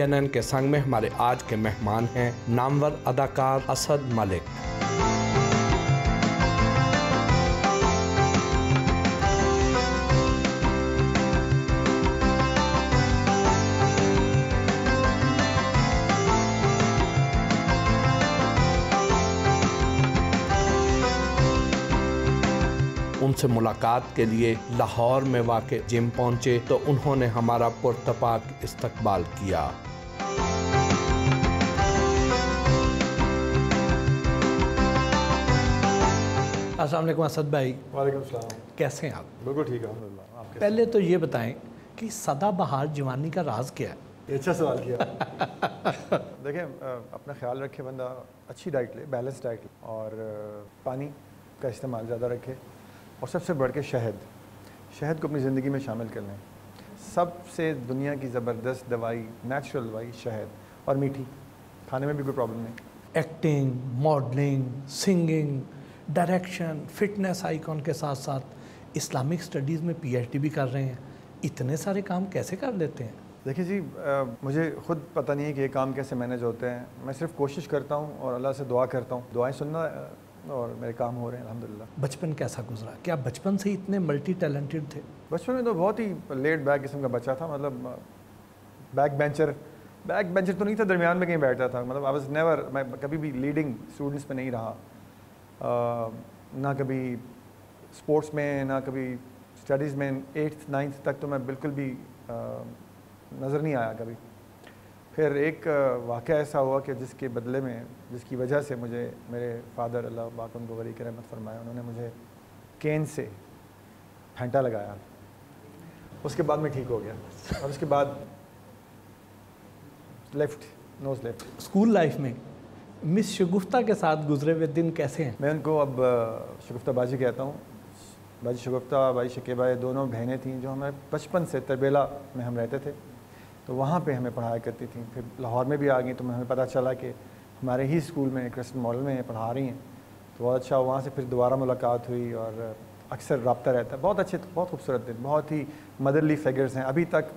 CNN के संग में हमारे आज के मेहमान हैं नामवर अदाकार असद मलिक। उनसे मुलाकात के लिए लाहौर में वाक़ जिम पहुंचे तो उन्होंने हमारा पुरतपाक इस्तकबाल किया। अस्सलाम वालेकुम असद भाई। वालेकुम सलाम। कैसे हैं आप? बिल्कुल ठीक है अल्हम्दुलिल्लाह। आप पहले तो ये बताएं कि सदाबहार जवानी का राज क्या है? ये अच्छा सवाल किया। देखें, अपना ख्याल रखे, बंदा अच्छी डाइट ले, बैलेंस डाइट ले और पानी का इस्तेमाल ज़्यादा रखे और सबसे बढ़ के शहद को अपनी ज़िंदगी में शामिल कर लें। सबसे दुनिया की ज़बरदस्त दवाई, नेचुरल दवाई शहद, और मीठी, खाने में भी कोई प्रॉब्लम नहीं। Acting, modelling, singing, direction, fitness icon के साथ साथ इस्लामिक स्टडीज़ में PhD भी कर रहे हैं। इतने सारे काम कैसे कर लेते हैं? देखिए जी, मुझे खुद पता नहीं है कि ये काम कैसे मैनेज होते हैं। मैं सिर्फ कोशिश करता हूँ और अल्लाह से दुआ करता हूँ, दुआएं सुनना और मेरे काम हो रहे हैं अल्हम्दुलिल्लाह। बचपन कैसा गुजरा? क्या बचपन से इतने मल्टी टैलेंटेड थे? बचपन में तो बहुत ही लेट बैक किस्म का बच्चा था। मतलब बैक बेंचर तो नहीं था, दरमियान में कहीं बैठता था। मतलब आई वाज नेवर, मैं कभी भी लीडिंग स्टूडेंट्स में नहीं रहा, ना कभी स्पोर्ट्स में, ना कभी स्टडीज़ में। 8th 9th तक तो मैं बिल्कुल भी नज़र नहीं आया कभी। फिर एक वाक़या ऐसा हुआ कि जिसके बदले में, जिसकी वजह से मुझे मेरे फादर, अल्लाह पाक उनको गरी की रहमत फरमाया, उन्होंने मुझे केन से फेंटा लगाया। उसके बाद मैं ठीक हो गया और उसके बाद नोज़ लेफ्ट। स्कूल लाइफ में मिस शगुफ्ता के साथ गुजरे हुए दिन कैसे हैं? मैं उनको अब शगुफ्ता बाजी कहता हूँ। बाजी शगुफ्ता, बाजी शकीबा, ये दोनों बहनें थीं जो हमें बचपन से तरबेला में हम रहते थे, तो वहाँ पे हमें पढ़ाया करती थी। फिर लाहौर में भी आ गई तो हमें पता चला कि हमारे ही स्कूल में क्रिस्टन मॉडल में पढ़ा रही हैं, तो बहुत अच्छा। वहाँ से फिर दोबारा मुलाकात हुई और अक्सर रब्ता रहता है। बहुत अच्छे, बहुत खूबसूरत दिन, बहुत ही मदरली फिगर्स हैं। अभी तक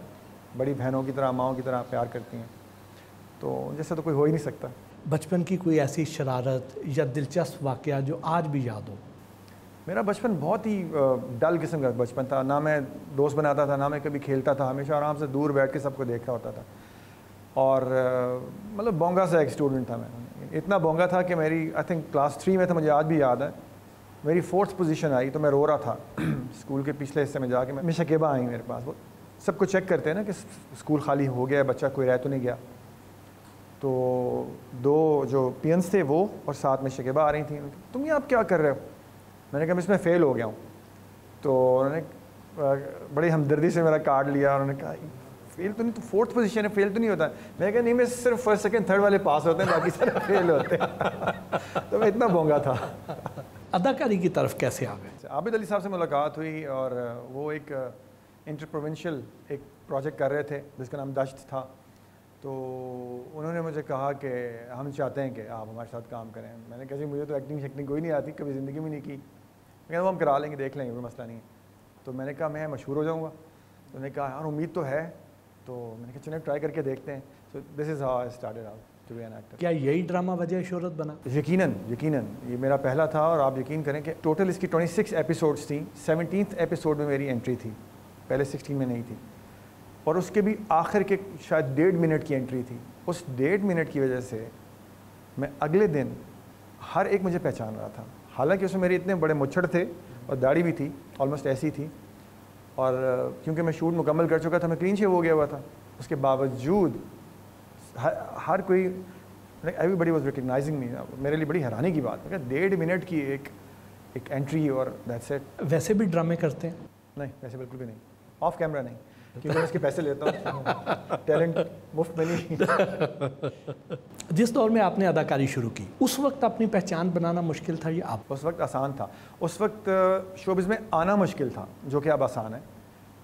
बड़ी बहनों की तरह, माओं की तरह प्यार करती हैं, तो जैसे तो कोई हो ही नहीं सकता। बचपन की कोई ऐसी शरारत या दिलचस्प वाक़या जो आज भी याद हो? मेरा बचपन बहुत ही डल किस्म का बचपन था। ना मैं दोस्त बनाता था, ना मैं कभी खेलता था। हमेशा आराम से दूर बैठ के सबको देखा होता था और मतलब बोंगा सा एक स्टूडेंट था मैं। इतना बोंगा था कि मेरी, आई थिंक क्लास 3 में था, मुझे आज भी याद है, मेरी 4th पोजीशन आई तो मैं रो रहा था। स्कूल के पिछले हिस्से में जाके मैं शकीबा आई मेरे पास। वो सबको चेक करते हैं ना कि स्कूल खाली हो गया, बच्चा कोई रह तो नहीं गया। तो 2 जो पियंस थे वो और साथ में शकीबा आ रही थी। तुम ये आप क्या कर रहे हो? मैंने कहा मैं इसमें फ़ेल हो गया हूँ। तो उन्होंने बड़ी हमदर्दी से मेरा कार्ड लिया। उन्होंने कहा फेल तो नहीं, तो 4th पोजीशन है, फेल तो नहीं होता। मैंने कहा नहीं, मैं सिर्फ 1st 2nd 3rd वाले पास होते हैं, बाकी सारे फेल होते हैं। तो मैं इतना बोंगा था। अदाकारी की तरफ कैसे आ गए? आबिद अली साहब से मुलाकात हुई और वो एक इंटर प्रोविंशियल एक प्रोजेक्ट कर रहे थे जिसका नाम दश्त था। तो उन्होंने मुझे कहा कि हम चाहते हैं कि आप हमारे साथ काम करें। मैंने कहा जी मुझे तो एक्टिंग शेक्टिंग कोई नहीं आती, कभी ज़िंदगी में नहीं की। मैं वो हम करा लेंगे, देख लेंगे, कोई मसला नहीं है। तो मैंने कहा मैं मशहूर हो जाऊँगा। तो उन्होंने कहा यार उम्मीद तो है। तो मैंने कहा चलें ट्राई करके देखते हैं। So this is how I started out to be an actor. क्या यही ड्रामा वजह शोहरत बना? यकीनन ये मेरा पहला था और आप यकीन करें कि टोटल इसकी 26 एपिसोड्स थी। 17th एपिसोड में मेरी एंट्री थी, पहले 16 में नहीं थी। और उसके भी आखिर के शायद 1.5 मिनट की एंट्री थी। उस 1.5 मिनट की वजह से मैं अगले दिन हर एक मुझे पहचान रहा था। हालांकि उसमें मेरे इतने बड़े मुच्छड़ थे और दाढ़ी भी थी, ऑलमोस्ट ऐसी थी। और क्योंकि मैं शूट मुकम्मल कर चुका था, मैं क्लीन शेव हो गया हुआ था, उसके बावजूद हर कोई, एवरीबडी वाज रिकग्नाइजिंग मी। मेरे लिए बड़ी हैरानी की बात है, 1.5 मिनट की एक एंट्री और दैट्स इट। वैसे भी ड्रामे करते हैं? नहीं, वैसे बिल्कुल भी नहीं, ऑफ कैमरा नहीं, क्योंकि मैं इसके पैसे लेता हूँ। टैलेंट मुफ्त में नहीं। जिस दौर में आपने अदाकारी शुरू की उस वक्त अपनी पहचान बनाना मुश्किल था या आप? उस वक्त आसान था। उस वक्त शोबिज़ में आना मुश्किल था, जो कि अब आसान है।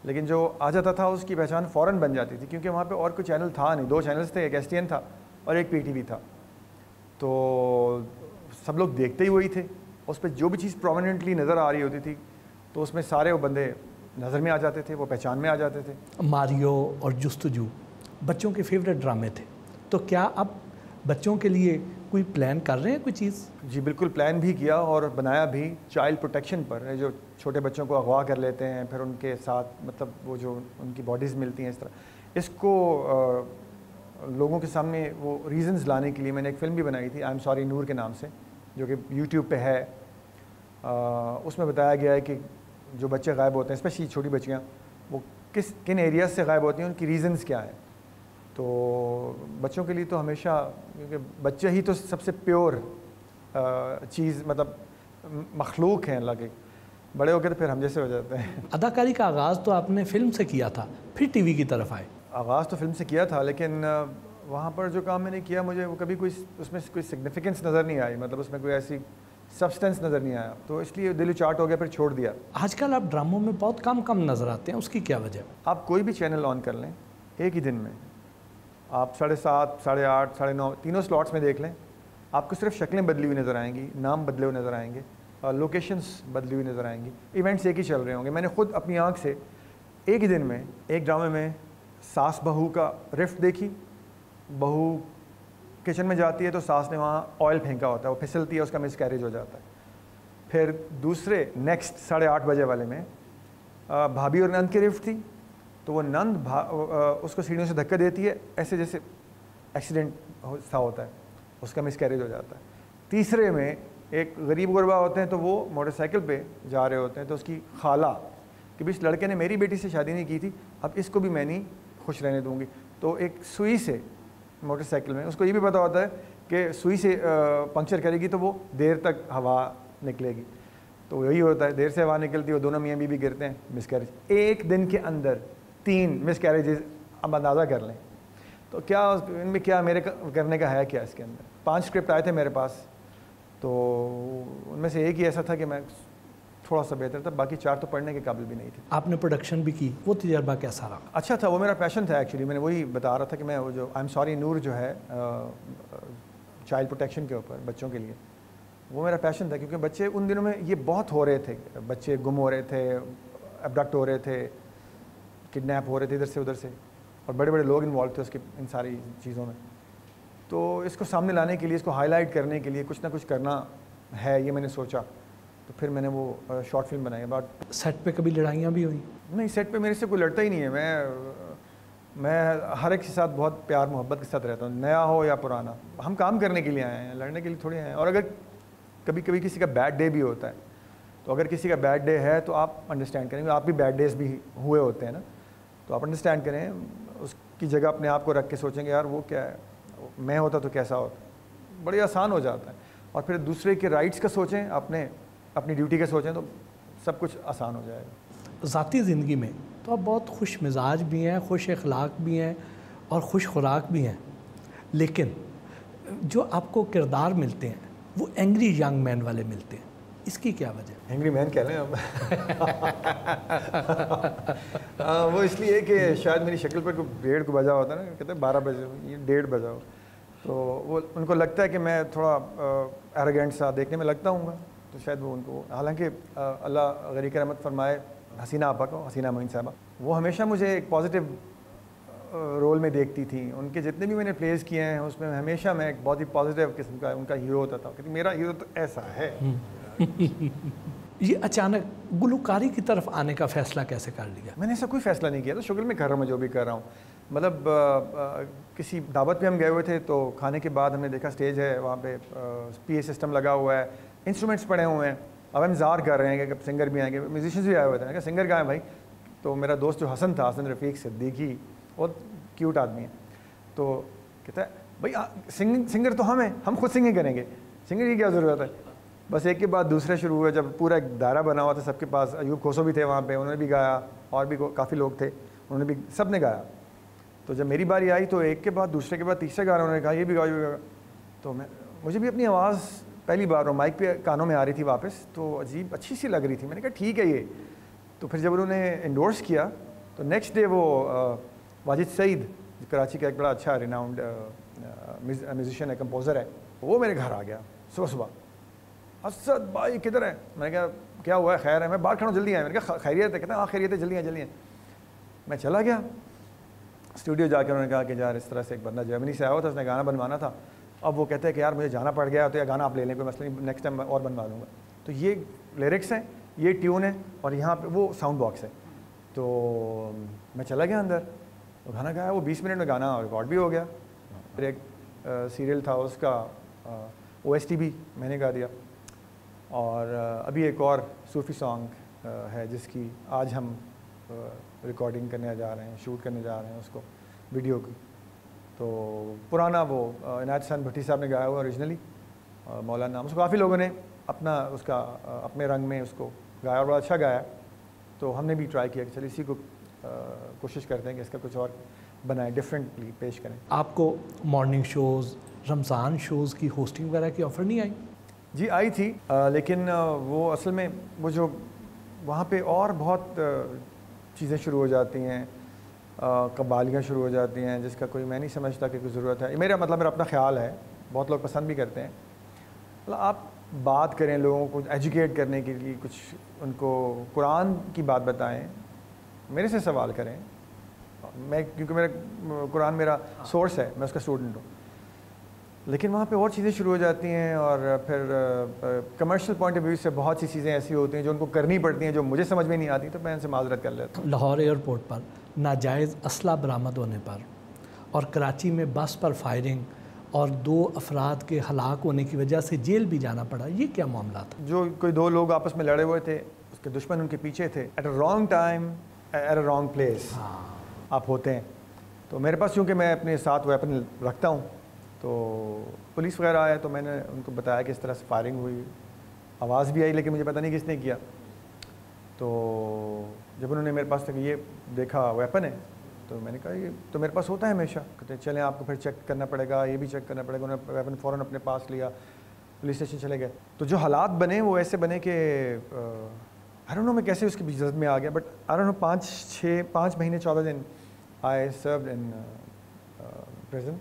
लेकिन जो आ जाता था उसकी पहचान फ़ौरन बन जाती थी, क्योंकि वहाँ पे और कोई चैनल था नहीं। 2 चैनल्स थे, एक STN था और एक PTV था। तो सब लोग देखते ही वही थे। उस पर जो भी चीज़ प्रोमिनेंटली नज़र आ रही होती थी तो उसमें सारे वो बंदे नज़र में आ जाते थे, वो पहचान में आ जाते थे। मारियो और जुस्तजू बच्चों के फेवरेट ड्रामे थे, तो क्या अब बच्चों के लिए कोई प्लान कर रहे हैं कोई चीज़? जी बिल्कुल, प्लान भी किया और बनाया भी चाइल्ड प्रोटेक्शन पर। जो छोटे बच्चों को अगवा कर लेते हैं, फिर उनके साथ मतलब वो जो उनकी बॉडीज़ मिलती हैं इस तरह, इसको लोगों के सामने वो रीज़न्स लाने के लिए मैंने एक फ़िल्म भी बनाई थी, आई एम सॉरी नूर के नाम से, जो कि यूट्यूब पे है। उसमें बताया गया है कि जो बच्चे गायब होते हैं, स्पेशली छोटी बच्चियाँ, वो किन एरियाज़ से गायब होती हैं, उनकी रीज़न्स क्या हैं। तो बच्चों के लिए तो हमेशा, क्योंकि बच्चे ही तो सबसे प्योर चीज़ मतलब मखलूक हैं अल्लाह के, बड़े होकर तो फिर हम जैसे हो जाते हैं। अदाकारी का आगाज़ तो आपने फ़िल्म से किया था, फिर टीवी की तरफ आए। आगाज़ तो फिल्म से किया था, लेकिन वहाँ पर जो काम मैंने किया मुझे वो कभी कोई उसमें कोई सिग्निफिकेंस नज़र नहीं आई, मतलब उसमें कोई ऐसी सब्सटेंस नज़र नहीं आया, तो इसलिए दिल चार्ट हो गया, फिर छोड़ दिया। आजकल आप ड्रामों में बहुत कम नज़र आते हैं, उसकी क्या वजह? आप कोई भी चैनल ऑन कर लें, एक ही दिन में आप 7:30, 8:30, 9:30 तीनों स्लॉट्स में देख लें, आपको सिर्फ शक्लें बदली हुई नज़र आएंगी, नाम बदले हुए नज़र आएंगे, लोकेशंस बदली हुई नज़र आएंगी, इवेंट्स एक ही चल रहे होंगे। मैंने खुद अपनी आँख से एक ही दिन में एक ड्रामे में सास बहू का रिफ्ट देखी। बहू किचन में जाती है तो सास ने वहाँ ऑयल फेंका होता है, वो फिसलती है, उसका मिसकैरेज हो जाता है। फिर दूसरे नेक्स्ट 8:30 बजे वाले में भाभी और नंद की रिफ्ट थी, तो वो नंद उसको सीढ़ियों से धक्का देती है, ऐसे जैसे एक्सीडेंट सा होता है, उसका मिसकैरेज हो जाता है। तीसरे में एक गरीब गुरबा होते हैं, तो वो मोटरसाइकिल पे जा रहे होते हैं, तो उसकी खाला कि भी इस लड़के ने मेरी बेटी से शादी नहीं की थी, अब इसको भी मैं नहीं खुश रहने दूंगी, तो एक सुई से मोटरसाइकिल में, उसको ये भी पता होता है कि सुई से पंक्चर करेगी तो वो देर तक हवा निकलेगी, तो यही होता है, देर से हवा निकलती है, वो दोनों मियाँ बीवी गिरते हैं, मिसकैरेज। एक दिन के अंदर 3 मिसकैरेजेस, अब अंदाज़ा कर लें तो क्या इनमें क्या मेरे करने का है क्या इसके अंदर। 5 स्क्रिप्ट आए थे मेरे पास, तो उनमें से एक ही ऐसा था कि मैं थोड़ा सा बेहतर था, बाकी 4 तो पढ़ने के काबिल भी नहीं थे। आपने प्रोडक्शन भी की, वो तजर्बा कैसा रहा? अच्छा था, वो मेरा पैशन था एक्चुअली। मैंने वही बता रहा था कि मैं वो जो आई एम सॉरी नूर जो है चाइल्ड प्रोटेक्शन के ऊपर बच्चों के लिए, वो मेरा पैशन था, क्योंकि बच्चे उन दिनों में ये बहुत हो रहे थे, बच्चे गुम हो रहे थे, अबडक्ट हो रहे थे, किडनैप हो रहे थे इधर से उधर से, और बड़े बड़े लोग इन्वॉल्व थे उसकी इन सारी चीज़ों में। तो इसको सामने लाने के लिए, इसको हाईलाइट करने के लिए कुछ ना कुछ करना है, ये मैंने सोचा, तो फिर मैंने वो शॉर्ट फिल्म बनाई। अबाउट सेट पे कभी लड़ाइयाँ भी हुई? नहीं, सेट पे मेरे से कोई लड़ता ही नहीं है। मैं हर एक के साथ बहुत प्यार मोहब्बत के साथ रहता हूँ, नया हो या पुराना। हम काम करने के लिए आए हैं, लड़ने के लिए थोड़ी आए हैं। और अगर कभी कभी किसी का बैड डे भी होता है, तो अगर किसी का बैड डे है तो आप अंडरस्टैंड करेंगे, आप भी बैड डेज भी हुए होते हैं ना, तो आप अंडरस्टैंड करें, उसकी जगह अपने आप को रख के सोचेंगे यार वो क्या है, मैं होता तो कैसा होता, बड़ी आसान हो जाता है। और फिर दूसरे के राइट्स का सोचें, अपनी ड्यूटी का सोचें, तो सब कुछ आसान हो जाएगा। ज़ाती ज़िंदगी में तो आप बहुत खुश मिजाज भी हैं, खुश अखलाक भी हैं और खुश खुराक भी हैं, लेकिन जो आपको किरदार मिलते हैं वो एंग्री यंग मैन वाले मिलते हैं, इसकी क्या वजह? एंग्री मैन कह लें हम। वो इसलिए कि शायद मेरी शक्ल पर 1:30 को बजा होता है ना, कहते हैं 12 बजे, ये 1:30 बजा हो, तो वो उनको लगता है कि मैं थोड़ा एरोगेंट सा देखने में लगता हूँ, तो शायद वो उनको, हालांकि अल्लाह गरीक रहमत फरमाए हसीना आपा को, हसीना मोइन साहबा, वो हमेशा मुझे एक पॉजिटिव रोल में देखती थी। उनके जितने भी मैंने प्लेस किए हैं उसमें हमेशा मैं एक बहुत ही पॉजिटिव किस्म का उनका हीरो होता था, क्योंकि मेरा हीरो तो ऐसा है। ये अचानक गुलकारी की तरफ आने का फैसला कैसे कर लिया? मैंने ऐसा कोई फैसला नहीं किया था, शुगर में कर रहा हूँ मैं जो भी कर रहा हूँ। मतलब किसी दावत पे हम गए हुए थे, तो खाने के बाद हमने देखा स्टेज है, वहाँ पे PA सिस्टम लगा हुआ है, इंस्ट्रूमेंट्स पड़े हुए हैं, अब हम इंतज़ार कर रहे हैं कि सिंगर भी आएंगे, म्यूजिशियंस भी आए हुए थे। मैंने कहा सिंगर कहाँ है भाई? तो मेरा दोस्त जो हसन था, हसन रफ़ीक सिद्दीकी, बहुत क्यूट आदमी है, तो कहता है भाई सिंगर तो हम खुद सिंगिंग करेंगे, सिंगर की क्या ज़रूरत है। बस एक के बाद दूसरे शुरू हुए, जब पूरा एक दायरा बना हुआ था सबके पास, अयूब खोसो भी थे वहाँ पे, उन्होंने भी गाया, और भी काफ़ी लोग थे, उन्होंने भी, सब ने गाया। तो जब मेरी बारी आई तो एक के बाद दूसरे के बाद तीसरे गाना उन्होंने कहा ये भी गाओ, ये भी गाओ। तो मुझे भी अपनी आवाज़ पहली बार वो माइक पे कानों में आ रही थी वापस, तो अजीब अच्छी सी लग रही थी। मैंने कहा ठीक है ये। तो फिर जब उन्होंने इंडोर्स किया तो नेक्स्ट डे वो वाजिद सईद, कराची का एक बड़ा अच्छा रिनाउंड म्यूजिशियन है, कंपोज़र है, वो मेरे घर आ गया सुबह सुबह। असद भाई किधर है? मैंने कहा क्या हुआ है, खैर है? मैं बाहर खड़ा हूँ, जल्दी आए। मैंने कहा खैरियत है? कहते हैं हाँ खैरियत है, जल्दी आए जल्दी आए। मैं चला गया, स्टूडियो जाकर उन्होंने कहा कि यार इस तरह से एक बंदा जर्मनी से आया हुआ था, उसने गाना बनवाना था। अब वो कहते हैं कि यार मुझे जाना पड़ गया, तो या गाना आप ले लें, कोई मसला नहीं, नेक्स्ट टाइम और बनवा दूँगा। तो ये लिरिक्स हैं, ये ट्यून है और यहाँ पे वो साउंड बॉक्स है। तो मैं चला गया अंदर, तो गाना गाया, वो 20 मिनट में गाना रिकॉर्ड भी हो गया। फिर एक सीरियल था उसका OST भी मैंने गा दिया। और अभी एक और सूफ़ी सॉन्ग है जिसकी आज हम रिकॉर्डिंग करने जा रहे हैं, शूट करने जा रहे हैं उसको, वीडियो की। तो पुराना वो इनायत हसन भट्टी साहब ने गाया हुआ ओरिजिनली, मौलाना नाम, उसको काफ़ी लोगों ने अपना उसका अपने रंग में उसको गाया और बड़ा अच्छा गाया। तो हमने भी ट्राई किया कि चलिए इसी को कोशिश करते हैं कि इसका कुछ और बनाएं, डिफरेंटली पेश करें। आपको मॉर्निंग शोज़, रमज़ान शोज़ की होस्टिंग वगैरह की ऑफ़र नहीं आई? जी आई थी, लेकिन वो असल में वो जो वहाँ पे और बहुत चीज़ें शुरू हो जाती हैं, कबालियाँ शुरू हो जाती हैं, जिसका कोई मैं नहीं समझता कि कोई ज़रूरत है। मेरा अपना ख़्याल है, बहुत लोग पसंद भी करते हैं। मतलब आप बात करें, लोगों को एजुकेट करने के लिए कुछ उनको कुरान की बात बताएं, मेरे से सवाल करें। मैं क्योंकि मेरा कुरान मेरा सोर्स है, मैं उसका स्टूडेंट हूँ। लेकिन वहाँ पे और चीज़ें शुरू हो जाती हैं और फिर कमर्शियल पॉइंट ऑफ व्यू से बहुत सी चीज़ें ऐसी होती हैं जो उनको करनी पड़ती हैं, जो मुझे समझ में नहीं आती, तो मैं इनसे माजरत कर लेता हूँ। लाहौर एयरपोर्ट पर नाजायज़ असला बरामद होने पर और कराची में बस पर फायरिंग और 2 अफराद के हलाक होने की वजह से जेल भी जाना पड़ा, ये क्या मामला था? जो कोई 2 लोग आपस में लड़े हुए थे, उसके दुश्मन उनके पीछे थे। At a wrong time at a wrong place आप होते हैं। तो मेरे पास चूँकि मैं अपने साथ वेपन रखता हूँ, तो पुलिस वगैरह आया तो मैंने उनको बताया कि इस तरह से फायरिंग हुई, आवाज़ भी आई लेकिन मुझे पता नहीं किसने किया। तो जब उन्होंने मेरे पास तक ये देखा वेपन है, तो मैंने कहा ये तो मेरे पास होता है हमेशा। कहते चलें आपको फिर चेक करना पड़ेगा, ये भी चेक करना पड़ेगा। उन्होंने वेपन फ़ौरन अपने पास लिया, पुलिस स्टेशन चले गए। तो जो हालात बने वो ऐसे बने कि आई डोंट नो मैं कैसे उसकी जद में आ गया, बट आई डोंट नो 5 महीने 14 दिन आई सर्व्ड इन प्रिजन।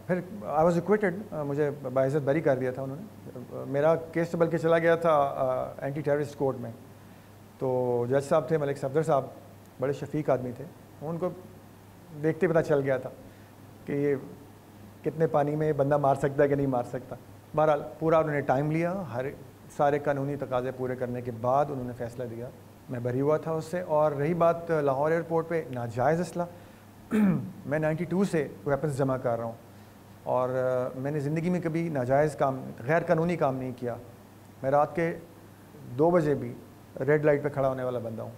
फिर आई वॉज एक्विटेड, मुझे बाइज़्ज़त बरी कर दिया था उन्होंने। मेरा केस तो बल्कि चला गया था एंटी टेररिस्ट कोर्ट में। तो जज साहब थे, मलिक सफदर साहब, बड़े शफीक आदमी थे, उनको देखते पता चल गया था कि ये कितने पानी में बंदा मार सकता है कि नहीं मार सकता। बहरहाल पूरा उन्होंने टाइम लिया, हर सारे कानूनी तकाज़े पूरे करने के बाद उन्होंने फ़ैसला दिया, मैं बरी हुआ था उससे। और रही बात लाहौर एयरपोर्ट पे नाजायज़ असला, मैं 92 से वेपन्स जमा कर रहा हूँ और मैंने ज़िंदगी में कभी नाजायज़ काम, गैर कानूनी काम नहीं किया। मैं रात के 2 बजे भी रेड लाइट पे खड़ा होने वाला बंदा हूँ।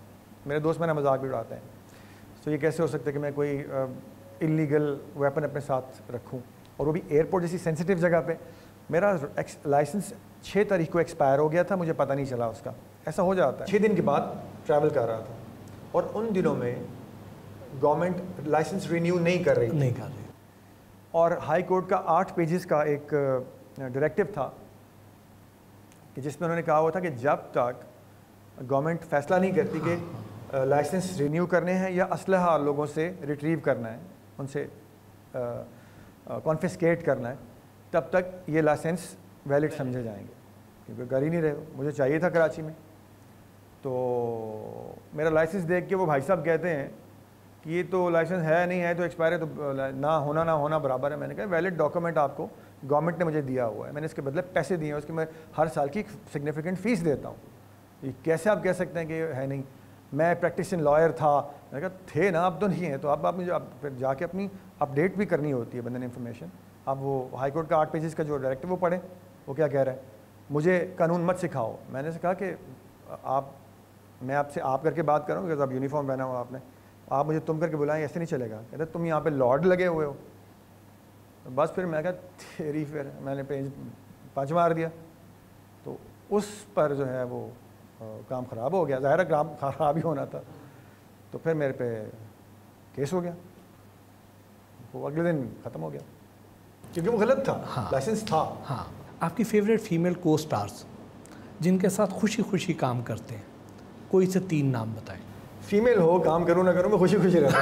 मेरे दोस्त मेरा मजाक भी उड़ाते हैं, तो ये कैसे हो सकता है कि मैं कोई इलीगल वेपन अपने साथ रखूँ, और वो भी एयरपोर्ट जैसी सेंसिटिव जगह पे। मेरा लाइसेंस 6 तारीख को एक्सपायर हो गया था, मुझे पता नहीं चला उसका। ऐसा हो जाता है। 6 दिन के बाद ट्रैवल कर रहा था और उन दिनों में गवर्नमेंट लाइसेंस रिन्यू नहीं कर रही थी। और हाई कोर्ट का 8 पेजेस का एक डायरेक्टिव था कि जिसमें उन्होंने कहा हुआ था कि जब तक गवर्नमेंट फैसला नहीं करती कि लाइसेंस रिन्यू करने हैं या असलहा लोगों से रिट्रीव करना है, उनसे कॉन्फिस्केट करना है, तब तक ये लाइसेंस वैलिड समझे जाएंगे। क्योंकि कर ही नहीं रहे, मुझे चाहिए था कराची में। तो मेरा लाइसेंस देख के वो भाई साहब कहते हैं कि ये तो लाइसेंस है नहीं है, तो एक्सपायर है, तो ना होना बराबर है। मैंने कहा वैलिड डॉक्यूमेंट आपको गवर्नमेंट ने मुझे दिया हुआ है, मैंने इसके बदले पैसे दिए हैं, उसकी मैं हर साल की सिग्निफिकेंट फ़ीस देता हूँ। ये कैसे आप कह सकते हैं कि है नहीं? मैं प्रैक्टिसिंग लॉयर था। मैंने कहा थे ना, अब तो नहीं है। तो अब आप मुझे फिर जाके अपनी अपडेट भी करनी होती है बंदे ने इन्फॉर्मेशन। अब वो हाई कोर्ट का 8 पेजेस का जो डायरेक्टिव वो पढ़े, वो क्या कह रहा है, मुझे कानून मत सिखाओ। मैंने से कहा कि मैं आपसे आप करके बात कर रहा हूँ, बिकॉज आप यूनिफॉर्म पहना हुआ आपने, आप मुझे तुम करके बुलाएं, ऐसे नहीं चलेगा। कहते तुम यहाँ पे लॉर्ड लगे हुए हो। तो बस फिर मैं कहा तेरी, फिर मैंने पेज 5 मार दिया। तो उस पर जो है वो काम ख़राब हो गया, ज़ाहिर काम ख़राब ही होना था। तो फिर मेरे पे केस हो गया, वो अगले दिन ख़त्म हो गया क्योंकि वो गलत था। हाँ, लाइसेंस था। हाँ, आपकी फेवरेट फीमेल को स्टार्स जिनके साथ खुशी खुशी काम करते हैं, कोई से 3 नाम बताएं। फीमेल हो, काम करूँ ना करूँ, मैं खुशी खुशी रहता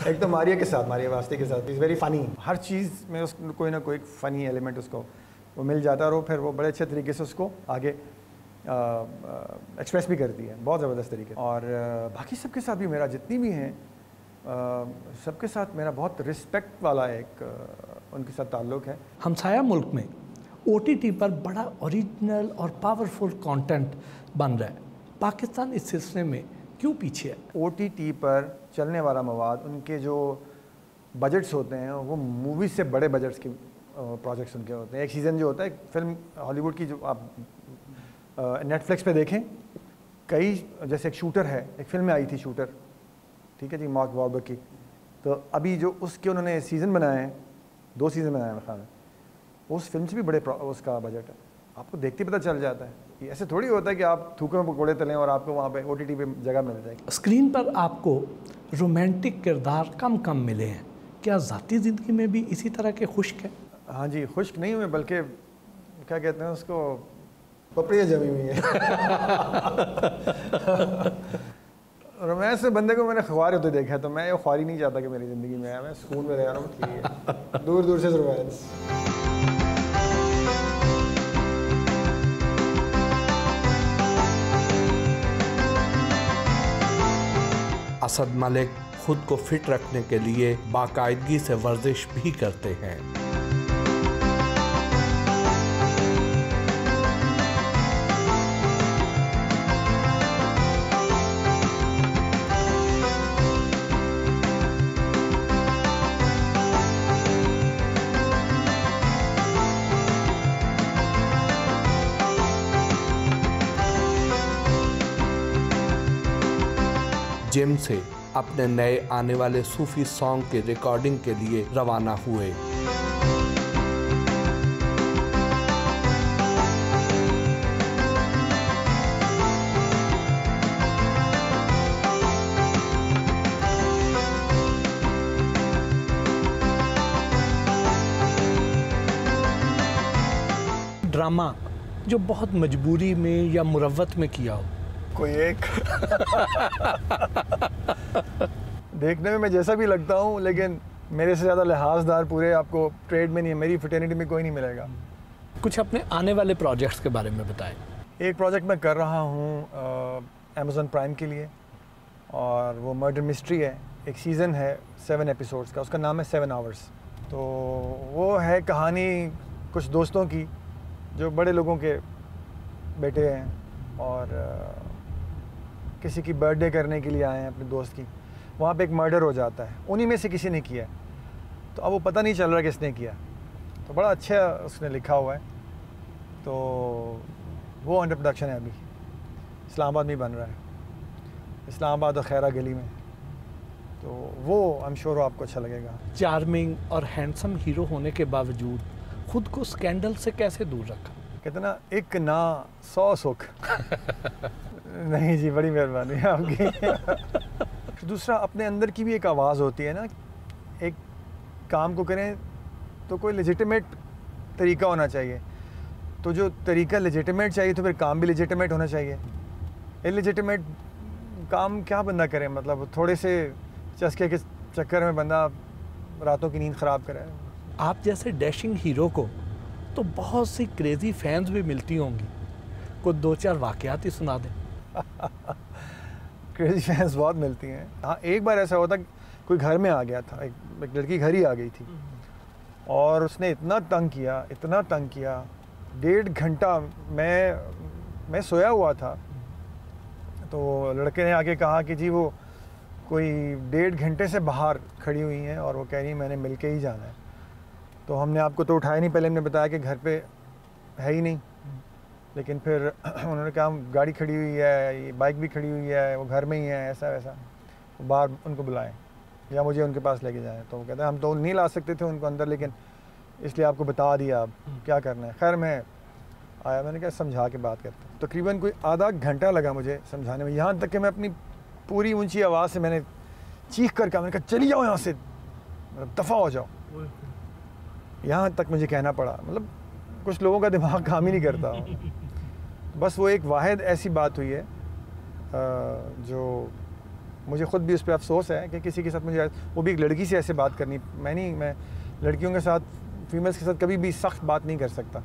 एक तो मारिया के साथ, मारिया वास्ते के साथ, इज़ वेरी फ़नी। हर चीज़ में उसको कोई ना कोई फ़नी एलिमेंट उसको वो मिल जाता, और फिर वो बड़े अच्छे तरीके से उसको आगे एक्सप्रेस भी करती है बहुत ज़बरदस्त तरीके से। और बाकी सबके साथ भी मेरा जितनी भी हैं सबके साथ मेरा बहुत रिस्पेक्ट वाला एक उनके साथ ताल्लुक़ है। हमसाया मुल्क में OTT पर बड़ा ओरिजिनल और पावरफुल कंटेंट बन रहा है, पाकिस्तान इस सिलसिले में क्यों पीछे है? OTT पर चलने वाला मवाद, उनके जो बजट्स होते हैं वो मूवीज़ से बड़े बजट्स के प्रोजेक्ट्स उनके होते हैं। एक सीज़न जो होता है फिल्म हॉलीवुड की, जो आप नेटफ्लिक्स पे देखें, कई जैसे एक शूटर है, एक फिल्म में आई थी शूटर, ठीक है जी, मार्क वॉलबर्ग की, तो अभी जो उसके उन्होंने सीज़न बनाए हैं, 2 सीज़न बनाए हैं मेरे ख्याल में, उस फिल्म से भी बड़े उसका बजट है। आपको देखते पता चल जाता है। ये ऐसे थोड़ी होता है कि आप थूके में पकौड़े तलें और आपको वहाँ पे OTT पे जगह मिल जाएगी। स्क्रीन पर आपको रोमांटिक किरदार कम कम मिले हैं, क्या ज़ाती ज़िंदगी में भी इसी तरह के खुश्क है? हाँ जी, खुश्क नहीं हुए, बल्कि क्या कहते हैं उसको, पपड़ियाँ जमी हुई हैं। रोमांस से बंदे को मैंने ख्वार होते देखा है, तो मैं ये ख्वारी नहीं चाहता कि मेरी ज़िंदगी में है, मैं सुकून में रह रहा हूँ, ठीक है, दूर दूर से रोमांस। असद मलिक खुद को फिट रखने के लिए बाकायदगी से वर्जिश भी करते हैं। जिम से अपने नए आने वाले सूफी सॉन्ग के रिकॉर्डिंग के लिए रवाना हुए। ड्रामा जो बहुत मजबूरी में या मुरव्वत में किया हो, कोई एक देखने में मैं जैसा भी लगता हूँ, लेकिन मेरे से ज़्यादा लिहाजदार पूरे आपको ट्रेड में नहीं है, मेरी फ्रेटर्निटी में कोई नहीं मिलेगा। कुछ अपने आने वाले प्रोजेक्ट्स के बारे में बताएं। एक प्रोजेक्ट मैं कर रहा हूँ Amazon प्राइम के लिए, और वो मर्डर मिस्ट्री है। एक सीज़न है 7 एपिसोड्स का, उसका नाम है 7 आवर्स। तो वो है कहानी कुछ दोस्तों की जो बड़े लोगों के बेटे हैं, और किसी की बर्थडे करने के लिए आए हैं अपने दोस्त की। वहाँ पे एक मर्डर हो जाता है, उन्हीं में से किसी ने किया, तो अब वो पता नहीं चल रहा किसने किया। तो बड़ा अच्छा उसने लिखा हुआ है, तो वो अंडर प्रोडक्शन है अभी, इस्लामाबाद में बन रहा है, इस्लामाबाद और खैरा गली में। तो वो आई एम श्योर आपको अच्छा लगेगा। चार्मिंग और हैंडसम हीरो होने के बावजूद खुद को स्कैंडल से कैसे दूर रखा? कहते ना, एक ना 100 सुख। नहीं जी, बड़ी मेहरबानी है आपकी। दूसरा, अपने अंदर की भी एक आवाज़ होती है ना, एक काम को करें तो कोई लेजिटिमेट तरीका होना चाहिए। तो जो तरीका लेजिटिमेट चाहिए, तो फिर काम भी लेजिटिमेट होना चाहिए। इलेजिटिमेट काम क्या बंदा करे, मतलब थोड़े से चस्के के चक्कर में बंदा रातों की नींद ख़राब करे। आप जैसे डैशिंग हीरो को तो बहुत सी क्रेज़ी फैंस भी मिलती होंगी, कुछ 2-4 वाक़यात ही सुना दें। क्रेज़ी फैंस बहुत मिलती हैं। हाँ, एक बार ऐसा हुआ था, कोई घर में आ गया था, एक लड़की घर ही आ गई थी, और उसने इतना तंग किया, इतना तंग किया, 1.5 घंटा मैं सोया हुआ था। तो लड़के ने आके कहा कि जी वो कोई 1.5 घंटे से बाहर खड़ी हुई हैं और वो कह रही मैंने मिल के ही जाना है। तो हमने आपको तो उठाया नहीं, पहले हमने बताया कि घर पे है ही नहीं, लेकिन फिर उन्होंने कहा गाड़ी खड़ी हुई है, ये बाइक भी खड़ी हुई है, वो घर में ही है, ऐसा वैसा। तो बाहर उनको बुलाएं या मुझे उनके पास लेके जाएं। तो वो कहते हैं हम तो नहीं ला सकते थे उनको अंदर, लेकिन इसलिए आपको बता दिया अब क्या करना है। खैर मैं आया, मैंने कहा समझा के बात करते हैं। तकरीबन कोई आधा घंटा लगा मुझे समझाने में, यहाँ तक कि मैं अपनी पूरी ऊंची आवाज़ से मैंने चीख कर कहा, मैंने कहा चली जाओ यहाँ से, मतलब दफ़ा हो जाओ। यहाँ तक मुझे कहना पड़ा, मतलब कुछ लोगों का दिमाग काम ही नहीं करता। बस वो एक वाहिद ऐसी बात हुई है जो मुझे ख़ुद भी उस पर अफसोस है कि किसी के साथ मुझे, वो भी एक लड़की से ऐसे बात करनी। मैं लड़कियों के साथ, फीमेल्स के साथ कभी भी सख्त बात नहीं कर सकता।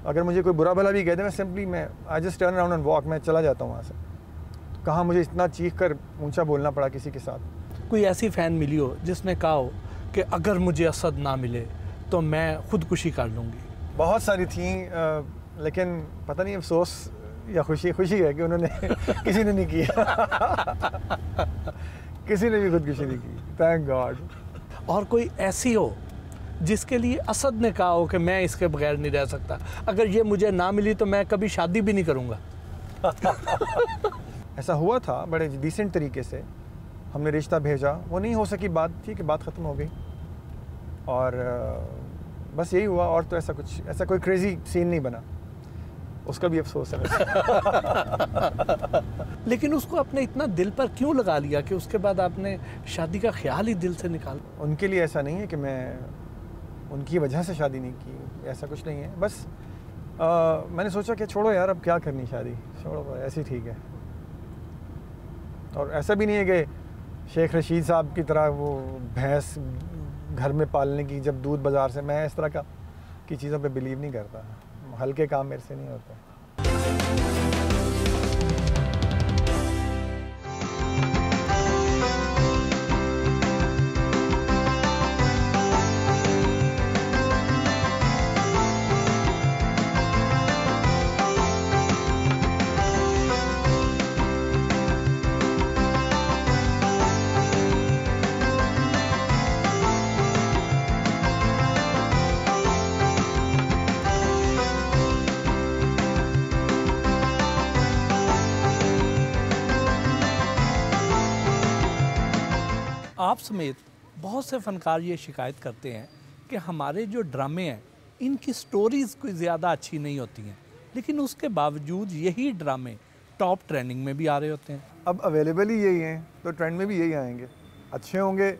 अगर मुझे कोई बुरा भला भी कह दे, मैं simply I just turn around and walk, मैं चला जाता हूँ वहाँ से। तो कहाँ मुझे इतना चीख कर ऊंचा बोलना पड़ा किसी के साथ। कोई ऐसी फ़ैन मिली हो जिसने कहा हो कि अगर मुझे असद ना मिले तो मैं खुदकुशी कर लूँगी? बहुत सारी थी, लेकिन पता नहीं अफसोस या खुशी है कि उन्होंने किसी ने नहीं किया। किसी ने भी खुदकुशी नहीं की, थैंक गॉड। और कोई ऐसी हो जिसके लिए असद ने कहा हो कि मैं इसके बगैर नहीं रह सकता, अगर ये मुझे ना मिली तो मैं कभी शादी भी नहीं करूँगा? ऐसा हुआ था बड़े डिसेंट तरीके से, हमने रिश्ता भेजा, वो नहीं हो सकी बात, ठीक है, बात ख़त्म हो गई और बस यही हुआ। और तो ऐसा कोई क्रेजी सीन नहीं बना, उसका भी अफसोस है। लेकिन उसको आपने इतना दिल पर क्यों लगा लिया कि उसके बाद आपने शादी का ख्याल ही दिल से निकाल? उनके लिए ऐसा नहीं है कि मैं उनकी वजह से शादी नहीं की, ऐसा कुछ नहीं है। बस मैंने सोचा कि छोड़ो यार, अब क्या करनी शादी, छोड़ो, ऐसे ही ठीक है। और ऐसा भी नहीं है कि शेख रशीद साहब की तरह वो भैंस घर में पालने की, जब दूध बाज़ार से, मैं इस तरह की चीज़ों पे बिलीव नहीं करता। हल्के काम मेरे से नहीं होते। आप समेत बहुत से फ़नकार ये शिकायत करते हैं कि हमारे जो ड्रामे हैं इनकी स्टोरीज़ कोई ज़्यादा अच्छी नहीं होती हैं, लेकिन उसके बावजूद यही ड्रामे टॉप ट्रेंडिंग में भी आ रहे होते हैं। अब अवेलेबल ही यही हैं तो ट्रेंड में भी यही आएंगे, अच्छे होंगे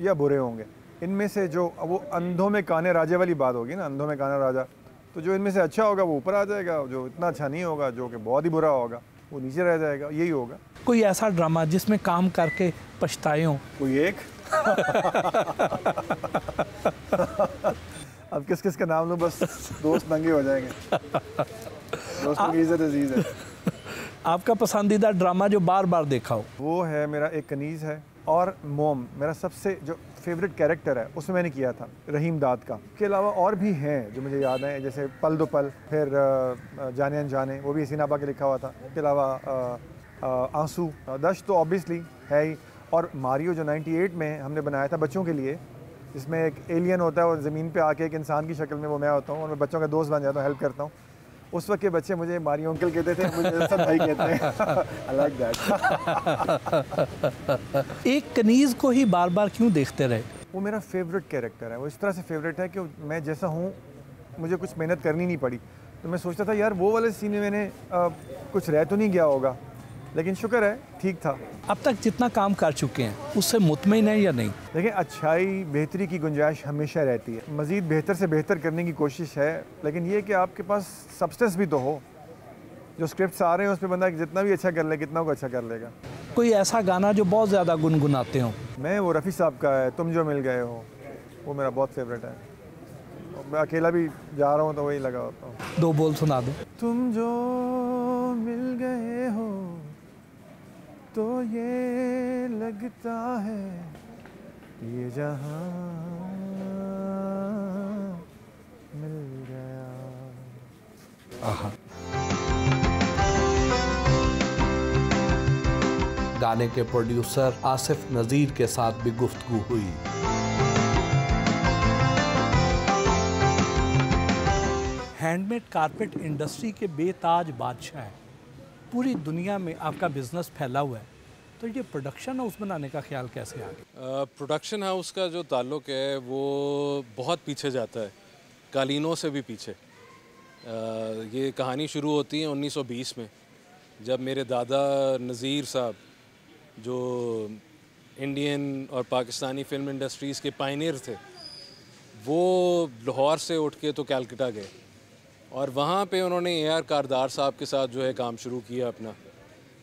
या बुरे होंगे। इनमें से जो वो अंधों में काने राजा वाली बात होगी ना, अंधों में काना राजा, तो जो इनमें से अच्छा होगा वो ऊपर आ जाएगा, जो इतना अच्छा नहीं होगा, जो कि बहुत ही बुरा होगा, वो नीचे रह जाएगा, यही होगा। कोई ऐसा ड्रामा जिसमें काम करके पछताए हों? कोई एक? अब किस किस का नाम लो, बस दोस्त नंगे हो जाएंगे। दोस्त की इज्जत अजीज है। आपका पसंदीदा ड्रामा जो बार बार देखा हो? वो है मेरा एक कनीज़ है, और मोम मेरा सबसे जो फेवरेट कैरेक्टर है, उसमें मैंने किया था रहीम दाद का। इसके अलावा और भी हैं जो मुझे याद हैं, जैसे पल दो पल, फिर जाने अनजाने, वो भी हसीन आबा के लिखा हुआ था। इसके अलावा आंसू, दश्त तो ऑब्वियसली है ही, और मारियो जो 98 में हमने बनाया था बच्चों के लिए, जिसमें एक एलियन होता है और ज़मीन पे आके एक इंसान की शक्ल में वो मैं होता हूँ और मैं बच्चों का दोस्त बन जाता हूँ, हेल्प करता हूँ। उस वक्त के बच्चे मुझे मारियो अंकल कहते थे, मुझे सब भाई कहते हैं। I like that. एक कनीज़ को ही बार बार क्यों देखते रहे? वो मेरा फेवरेट कैरेक्टर है, वो इस तरह से फेवरेट है कि मैं जैसा हूँ मुझे कुछ मेहनत करनी नहीं पड़ी। तो मैं सोचता था यार वो वाले सीन में मैंने कुछ रह तो नहीं गया होगा, लेकिन शुक्र है ठीक था। अब तक जितना काम कर चुके हैं उससे मुतमईन है या नहीं? देखिए, अच्छाई बेहतरी की गुंजाइश हमेशा रहती है, मज़ीद बेहतर से बेहतर करने की कोशिश है, लेकिन ये कि आपके पास सब्सटेंस भी तो हो। जो स्क्रिप्ट्स आ रहे हैं उस पर बंदा जितना भी अच्छा कर ले, कितना को अच्छा कर लेगा। कोई ऐसा गाना जो बहुत ज़्यादा गुनगुनाते हो? मैं वो रफ़ी साहब का है, तुम जो मिल गए हो, वो मेरा बहुत फेवरेट है। मैं अकेला भी जा रहा हूँ तो वही लगा होता हूँ। दो बोल सुना दो। तुम जो मिल गए हो तो ये लगता है ये जहां मिल गया। आहा। गाने के प्रोड्यूसर आसिफ नज़ीर के साथ भी गुफ्तगू हुई। हैंडमेड कारपेट इंडस्ट्री के बेताज बादशाह हैं, पूरी दुनिया में आपका बिजनेस फैला हुआ है, तो ये प्रोडक्शन हाउस बनाने का ख्याल कैसे आ गया? प्रोडक्शन हाउस का जो ताल्लुक़ है वो बहुत पीछे जाता है, कालीनों से भी पीछे। ये कहानी शुरू होती है 1920 में, जब मेरे दादा नज़ीर साहब जो इंडियन और पाकिस्तानी फ़िल्म इंडस्ट्रीज़ के पायनियर थे, वो लाहौर से उठ के तो कलकत्ता गए और वहाँ पे उन्होंने AR कारदार साहब के साथ जो है काम शुरू किया अपना।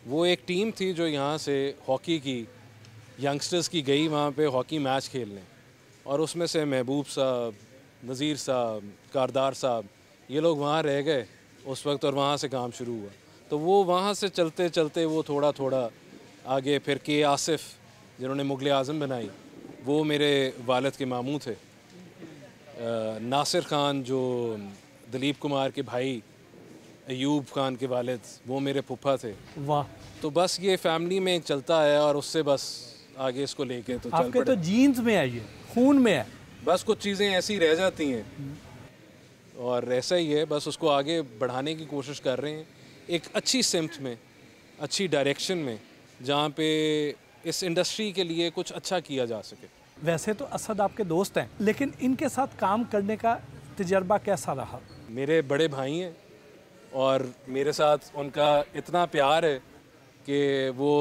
वो एक टीम थी जो यहाँ से हॉकी की यंगस्टर्स की गई वहाँ पे हॉकी मैच खेलने, और उसमें से महबूब साहब, नज़ीर साहब, कारदार साहब, ये लोग वहाँ रह गए उस वक्त और वहाँ से काम शुरू हुआ। तो वो वहाँ से चलते चलते वो थोड़ा थोड़ा आगे, फिर के आसिफ जिन्होंने मुग़ल आज़म बनाई, वो मेरे वालिद के मामू थे। नासिर ख़ान जो दिलीप कुमार के भाई अयूब ख़ान के वालिद, वो मेरे फूफा थे। वाह। तो बस ये फैमिली में चलता है और उससे बस आगे इसको लेके तो चल आपके पड़े। तो जीन्स में है, ये खून में है। बस कुछ चीज़ें ऐसी रह जाती हैं और ऐसा ही है, बस उसको आगे बढ़ाने की कोशिश कर रहे हैं एक अच्छी सिमत में, अच्छी डायरेक्शन में, जहाँ पे इस इंडस्ट्री के लिए कुछ अच्छा किया जा सके। वैसे तो असद आपके दोस्त हैं, लेकिन इनके साथ काम करने का तजर्बा कैसा रहा? मेरे बड़े भाई हैं और मेरे साथ उनका इतना प्यार है कि वो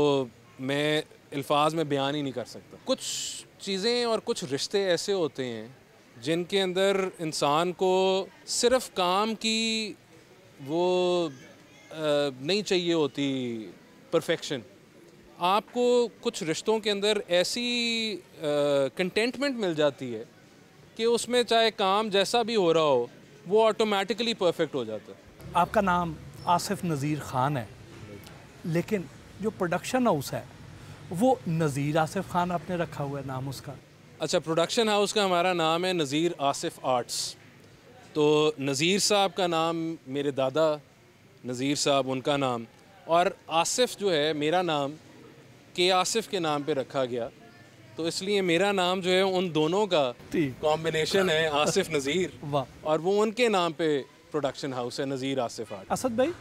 मैं अल्फाज में बयान ही नहीं कर सकता। कुछ चीज़ें और कुछ रिश्ते ऐसे होते हैं जिनके अंदर इंसान को सिर्फ काम की वो नहीं चाहिए होती परफेक्शन। आपको कुछ रिश्तों के अंदर ऐसी कंटेंटमेंट मिल जाती है कि उसमें चाहे काम जैसा भी हो रहा हो वो ऑटोमेटिकली परफेक्ट हो जाता है। आपका नाम आसिफ नज़ीर ख़ान है, लेकिन जो प्रोडक्शन हाउस है वो नज़ीर आसिफ ख़ान आपने रखा हुआ है नाम उसका। अच्छा, प्रोडक्शन हाउस का हमारा नाम है नज़ीर आसिफ आर्ट्स। तो नज़ीर साहब का नाम मेरे दादा नज़ीर साहब, उनका नाम, और आसिफ जो है मेरा नाम के आसिफ के नाम पे रखा गया। तो इसलिए मेरा नाम जो है उन दोनों का कॉम्बिनेशन है, आसिफ नज़ीर, और वो उनके नाम पे प्रोडक्शन हाउस है नज़ीर आसिफ आर्ट। असद भाई,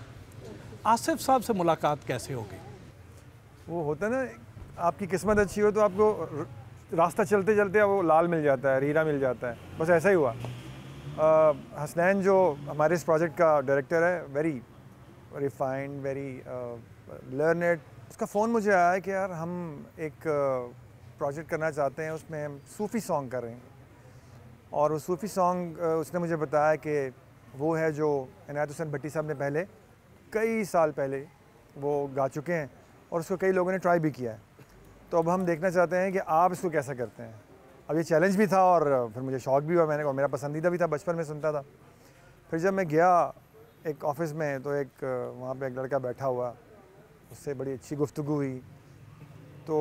आसिफ साहब से मुलाकात कैसे हो गई? वो होता है ना, आपकी किस्मत अच्छी हो तो आपको रास्ता चलते चलते वो लाल मिल जाता है, हीरा मिल जाता है। बस ऐसा ही हुआ। हसनैन जो हमारे इस प्रोजेक्ट का डायरेक्टर है, वेरी रिफाइंड, वेरी लर्नेड, उसका फ़ोन मुझे आया है कि यार हम एक प्रोजेक्ट करना चाहते हैं, उसमें हम सूफ़ी सॉन्ग कर रहे हैं। और वो सूफ़ी सॉन्ग उसने मुझे बताया कि वो है जो इनायत हुसैन भट्टी साहब ने पहले कई साल पहले वो गा चुके हैं और उसको कई लोगों ने ट्राई भी किया है। तो अब हम देखना चाहते हैं कि आप इसको कैसा करते हैं। अब ये चैलेंज भी था और फिर मुझे शौक़ भी हुआ, मैंने और मेरा पसंदीदा भी था, बचपन में सुनता था। फिर जब मैं गया एक ऑफ़िस में तो एक वहाँ पे एक लड़का बैठा हुआ, उससे बड़ी अच्छी गुफ्तगू हुई। तो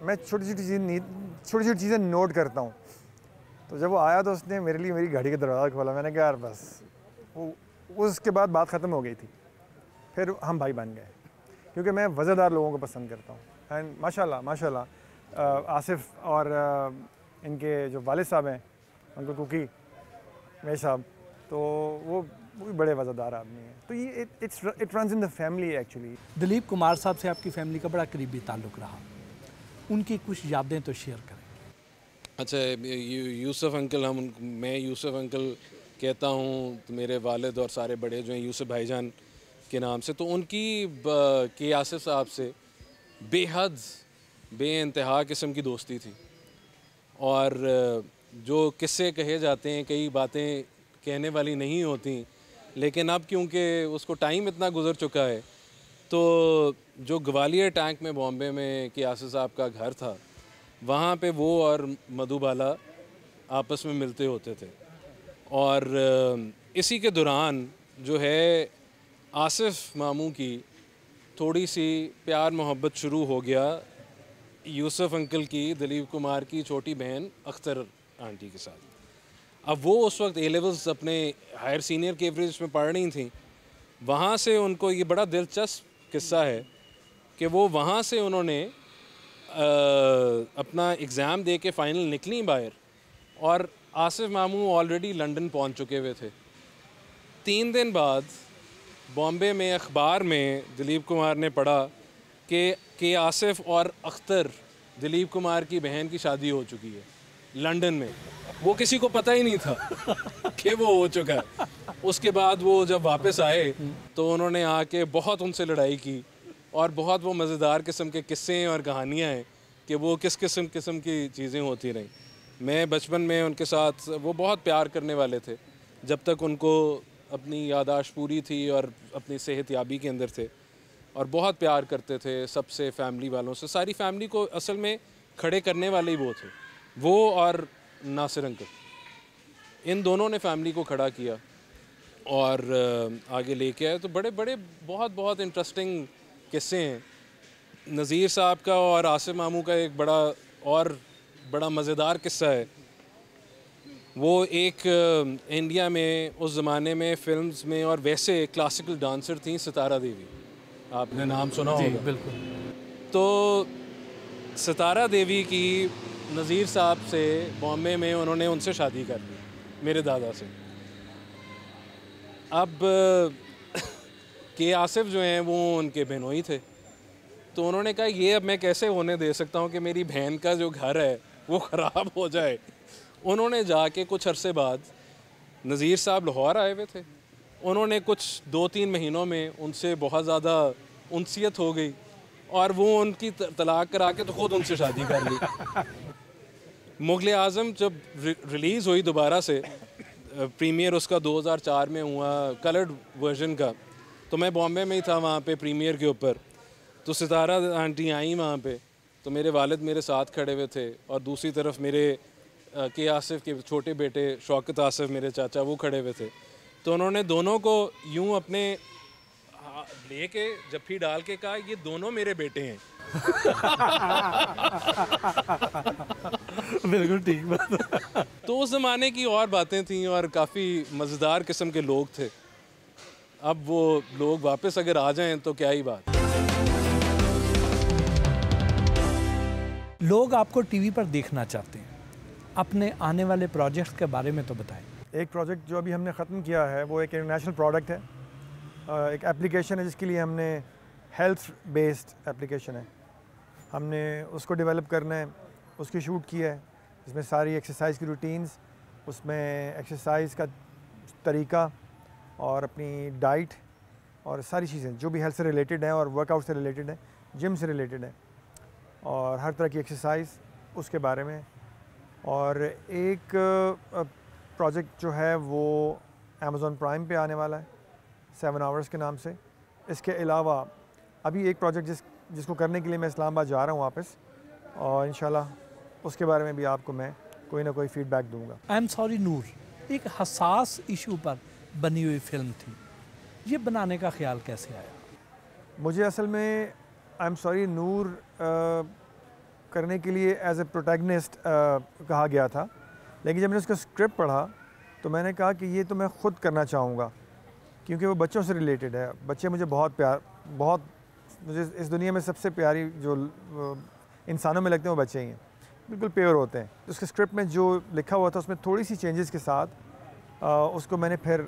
मैं छोटी छोटी चीज़ें नोट करता हूँ। तो जब वो आया तो उसने मेरे लिए मेरी गाड़ी का दरवाज़ा खोला। मैंने कहा यार बस, वो उसके बाद बात ख़त्म हो गई थी। फिर हम भाई बन गए क्योंकि मैं वज़नदार लोगों को पसंद करता हूँ। एंड माशाल्लाह आसिफ और इनके जो वालिद साहब हैं, उनको कुकी मेरे साहब, तो वो भी बड़े वज़नदार आदमी हैं। तो ये it runs in the family actually. Dilip Kumar साहब से आपकी फैमिली का बड़ा करीबी ताल्लुक़ रहा, उनकी कुछ यादें तो शेयर करें। अच्छा, यूसुफ अंकल, मैं यूसुफ अंकल कहता हूँ तो मेरे वालिद और सारे बड़े जो हैं यूसुफ भाईजान के नाम से। तो उनकी के आसिफ साहब से बेहद बेइंतहा किस्म की दोस्ती थी। और जो किस्से कहे जाते हैं, कई बातें कहने वाली नहीं होती, लेकिन अब क्योंकि उसको टाइम इतना गुजर चुका है, तो जो ग्वालियर टैंक में बॉम्बे में के आसिफ साहब का घर था, वहाँ पे वो और मधुबाला आपस में मिलते होते थे। और इसी के दौरान जो है आसिफ मामू की थोड़ी सी प्यार मोहब्बत शुरू हो गया यूसुफ अंकल की दिलीप कुमार की छोटी बहन अख्तर आंटी के साथ। अब वो उस वक्त ए लेवल्स अपने हायर सीनियर के एवरेज में पढ़ रही थी। वहाँ से उनको ये बड़ा दिलचस्प किस्सा है कि वो वहाँ से उन्होंने अपना एग्ज़ाम दे के फ़ाइनल निकली बाहर, और आसिफ मामू ऑलरेडी लंदन पहुँच चुके हुए थे। 3 दिन बाद बॉम्बे में अखबार में दिलीप कुमार ने पढ़ा कि आसिफ और अख्तर दिलीप कुमार की बहन की शादी हो चुकी है लंदन में। वो किसी को पता ही नहीं था कि वो हो चुका है। उसके बाद वो जब वापस आए तो उन्होंने आके बहुत उनसे लड़ाई की और बहुत वो मज़ेदार किस्म के किस्से और कहानियाँ हैं कि वो किस किस्म की चीज़ें होती रहीं। मैं बचपन में उनके साथ, वो बहुत प्यार करने वाले थे जब तक उनको अपनी यादाश्त पूरी थी और अपनी सेहत याबी के अंदर थे, और बहुत प्यार करते थे सबसे, फैमिली वालों से। सारी फैमिली को असल में खड़े करने वाले ही वो थे, वो और नासिर अंकल, इन दोनों ने फैमिली को खड़ा किया। और आगे लेके आए। तो बड़े बड़े बहुत इंटरेस्टिंग किस्से हैं। नज़ीर साहब का और आसिफ मामू का एक बड़ा मज़ेदार किस्सा है। वो एक इंडिया में उस ज़माने में फ़िल्म्स में और वैसे क्लासिकल डांसर थी सितारा देवी, आपने नाम सुना होगा। बिल्कुल। तो सितारा देवी की नज़ीर साहब से बॉम्बे में उन्होंने उनसे शादी कर ली, मेरे दादा से। अब के आसिफ जो हैं वो उनके बहनोई थे, तो उन्होंने कहा ये अब मैं कैसे होने दे सकता हूँ कि मेरी बहन का जो घर है वो ख़राब हो जाए। उन्होंने जाके कुछ अरसे बाद, नज़ीर साहब लाहौर आए हुए थे, उन्होंने कुछ 2-3 महीनों में उनसे बहुत ज़्यादा उनसियत हो गई और वो उनकी तलाक करा के तो ख़ुद उनसे शादी कर ली। मुग़ल आज़म जब रिलीज़ हुई दोबारा से, प्रीमियर उसका 2004 में हुआ कलर्ड वर्जन का, तो मैं बॉम्बे में ही था वहाँ पे प्रीमियर के ऊपर। तो सितारा आंटी आई वहाँ पे, तो मेरे वालिद मेरे साथ खड़े हुए थे और दूसरी तरफ मेरे के आसिफ के छोटे बेटे शौकत आसिफ मेरे चाचा वो खड़े हुए थे। तो उन्होंने दोनों को यूं अपने लेके जफ्फी डाल के कहा ये दोनों मेरे बेटे हैं। बिल्कुल ठीक बात। तो उस ज़माने की और बातें थीं और काफ़ी मज़ेदार किस्म के लोग थे। अब वो लोग वापस अगर आ जाएं तो क्या ही बात। लोग आपको टीवी पर देखना चाहते हैं, अपने आने वाले प्रोजेक्ट्स के बारे में तो बताएं। एक प्रोजेक्ट जो अभी हमने ख़त्म किया है वो एक इंटरनेशनल प्रोडक्ट है, एक एप्लीकेशन है जिसके लिए हमने हेल्थ बेस्ड एप्लीकेशन है, हमने उसको डेवलप करना है, उसकी शूट की है, जिसमें सारी एक्सरसाइज की रूटीन्स, उसमें एक्सरसाइज का तरीका और अपनी डाइट और सारी चीज़ें जो भी हेल्थ से रिलेटेड हैं और वर्कआउट से रिलेटेड है, जिम से रिलेटेड है और हर तरह की एक्सरसाइज उसके बारे में। और एक प्रोजेक्ट जो है वो अमेज़ॉन प्राइम पे आने वाला है 7 आवर्स के नाम से। इसके अलावा अभी एक प्रोजेक्ट जिसको करने के लिए मैं इस्लामाबाद जा रहा हूँ वापस, और इंशाल्लाह उसके बारे में भी आपको मैं कोई ना कोई फ़ीडबैक दूंगा। आई एम सॉरी नूर एक हसास इशू पर बनी हुई फिल्म थी, ये बनाने का ख्याल कैसे आया? मुझे असल में आई एम सॉरी नूर करने के लिए एज ए प्रोटैगनिस्ट कहा गया था, लेकिन जब मैंने उसका स्क्रिप्ट पढ़ा तो मैंने कहा कि ये तो मैं ख़ुद करना चाहूँगा, क्योंकि वो बच्चों से रिलेटेड है। बच्चे मुझे मुझे इस दुनिया में सबसे प्यारी जो इंसानों में लगते हैं वो बच्चे ही हैं, बिल्कुल प्योर होते हैं। तो उसके स्क्रिप्ट में जो लिखा हुआ था उसमें थोड़ी सी चेंजेस के साथ उसको मैंने फिर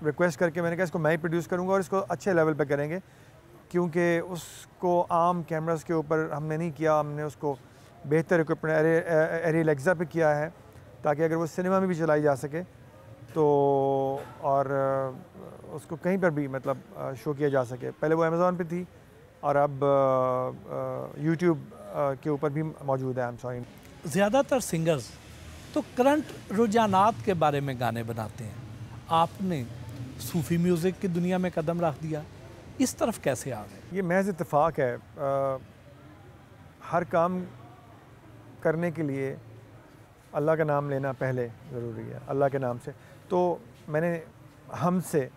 रिक्वेस्ट करके मैंने कहा इसको मैं ही प्रोड्यूस करूँगा और इसको अच्छे लेवल पे करेंगे, क्योंकि उसको आम कैमरास के ऊपर हमने नहीं किया, हमने उसको बेहतर इक्विपमेंट एरी एलेक्सा पे किया है ताकि अगर वो सिनेमा में भी चलाई जा सके तो, और उसको कहीं पर भी मतलब शो किया जा सके। पहले वो अमेज़ॉन पे थी और अब यूट्यूब के ऊपर भी मौजूद है। I am sorry. ज़्यादातर सिंगर्स तो करंट रुझानात के बारे में गाने बनाते हैं, आपने सूफ़ी म्यूज़िक की दुनिया में कदम रख दिया, इस तरफ कैसे आ गए? ये महज इत्तेफाक है। हर काम करने के लिए अल्लाह का नाम लेना पहले ज़रूरी है, अल्लाह के नाम से। तो मैंने हमद से